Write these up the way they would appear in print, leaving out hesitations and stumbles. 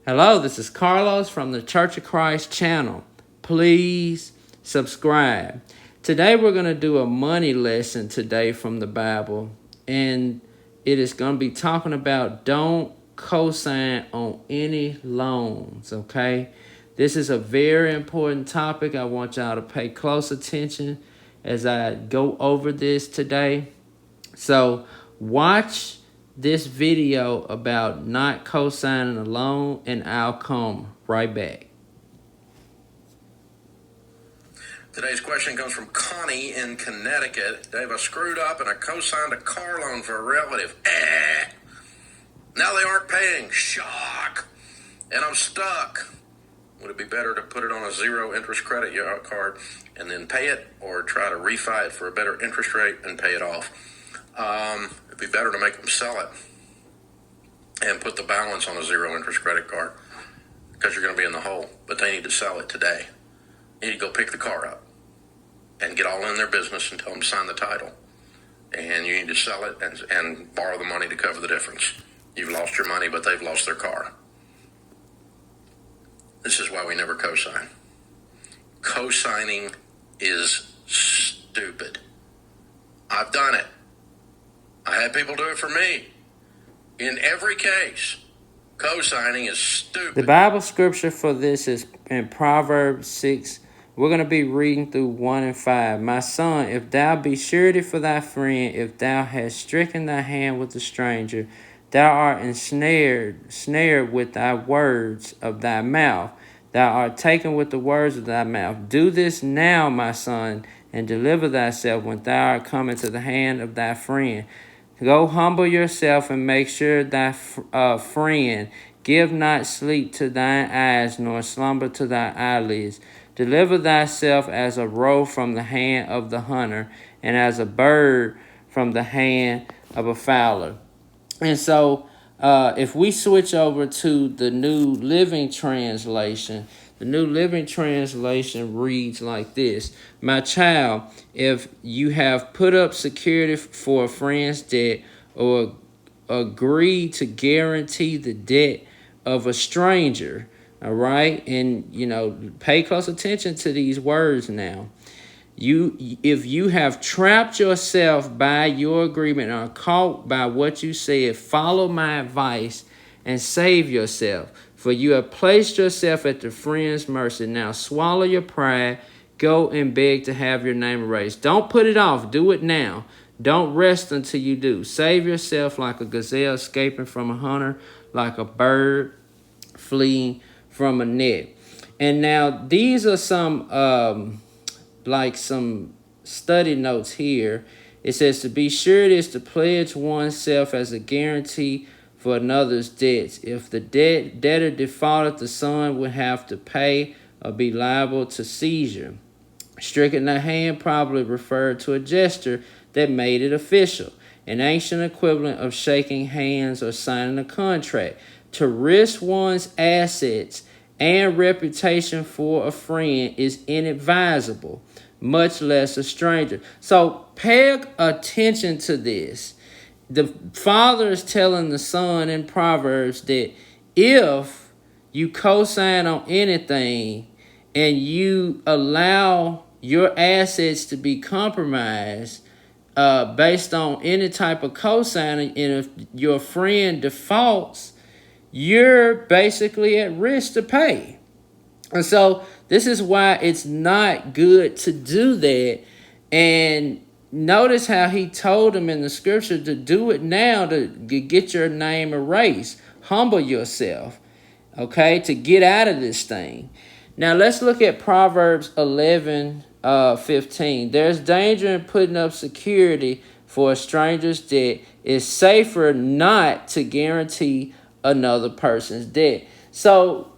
Hello, this is Carlos from the Church of Christ channel. Please subscribe. Today we're going to do a money lesson today from the Bible. And it is going to be talking about don't co-sign on any loans, okay? This is a very important topic. I want y'all to pay close attention as I go over this today. So watch this video about not co-signing a loan, and I'll come right back. Today's question comes from Connie in Connecticut. Dave, I screwed up and I co-signed a car loan for a relative. Now they aren't paying. Shock. And I'm stuck. Would it be better to put it on a zero interest credit card and then pay it, or try to refi it for a better interest rate and pay it off? It'd be better to make them sell it and put the balance on a zero interest credit card, because you're going to be in the hole. But they need to sell it today. You need to go pick the car up and get all in their business and tell them to sign the title. And you need to sell it and borrow the money to cover the difference. You've lost your money, but they've lost their car. This is why we never co-sign. Co-signing is stupid. I've done it. I had people do it for me. In every case, co-signing is stupid. The Bible scripture for this is in Proverbs 6. We're going to be reading through 1 and 5. My son, if thou be surety for thy friend, if thou hast stricken thy hand with a stranger, thou art snared with thy words of thy mouth. Thou art taken with the words of thy mouth. Do this now, my son, and deliver thyself when thou art come into the hand of thy friend. Go humble yourself and make sure thy friend. Give not sleep to thine eyes, nor slumber to thy eyelids. Deliver thyself as a roe from the hand of the hunter, and as a bird from the hand of a fowler. And so if we switch over to the New Living Translation, the New Living Translation reads like this. My child, if you have put up security for a friend's debt, or agree to guarantee the debt of a stranger, all right? And, pay close attention to these words now. If you have trapped yourself by your agreement or caught by what you said, follow my advice and save yourself. For you have placed yourself at the friend's mercy. Now swallow your pride. Go and beg to have your name erased. Don't put it off. Do it now. Don't rest until you do. Save yourself like a gazelle escaping from a hunter, like a bird fleeing from a net. And now these are some study notes here. It says to be sure it is to pledge oneself as a guarantee for another's debts. If the debtor defaulted, the son would have to pay or be liable to seizure. Stricken the hand probably referred to a gesture that made it official, an ancient equivalent of shaking hands or signing a contract. To risk one's assets and reputation for a friend is inadvisable, much less a stranger. So pay attention to this. The father is telling the son in Proverbs that if you co-sign on anything and you allow your assets to be compromised based on any type of co-signing, and if your friend defaults, you're basically at risk to pay. And so this is why it's not good to do that. And notice how he told him in the scripture to do it now, to get your name erased. Humble yourself, okay, to get out of this thing. Now let's look at Proverbs 11:15. There's danger in putting up security for a stranger's debt. It's safer not to guarantee another person's debt. So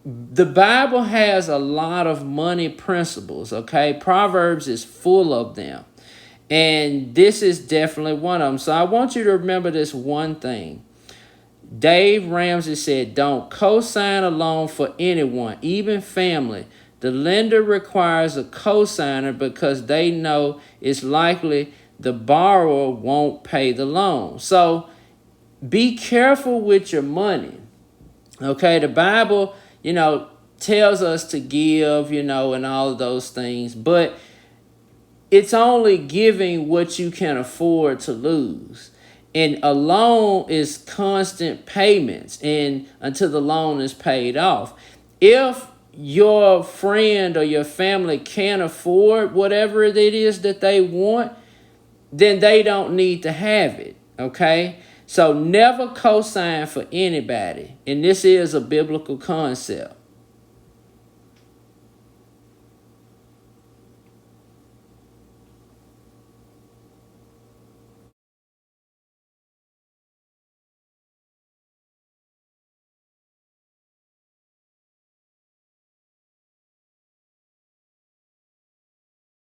the Bible has a lot of money principles, okay? Proverbs is full of them. And this is definitely one of them. So I want you to remember this one thing. Dave Ramsey said, don't co-sign a loan for anyone, even family. The lender requires a co-signer because they know it's likely the borrower won't pay the loan. So be careful with your money. Okay, the Bible, tells us to give, and all of those things, but it's only giving what you can afford to lose. And a loan is constant payments and until the loan is paid off. If your friend or your family can't afford whatever it is that they want, then they don't need to have it. Okay? So never co-sign for anybody. And this is a biblical concept.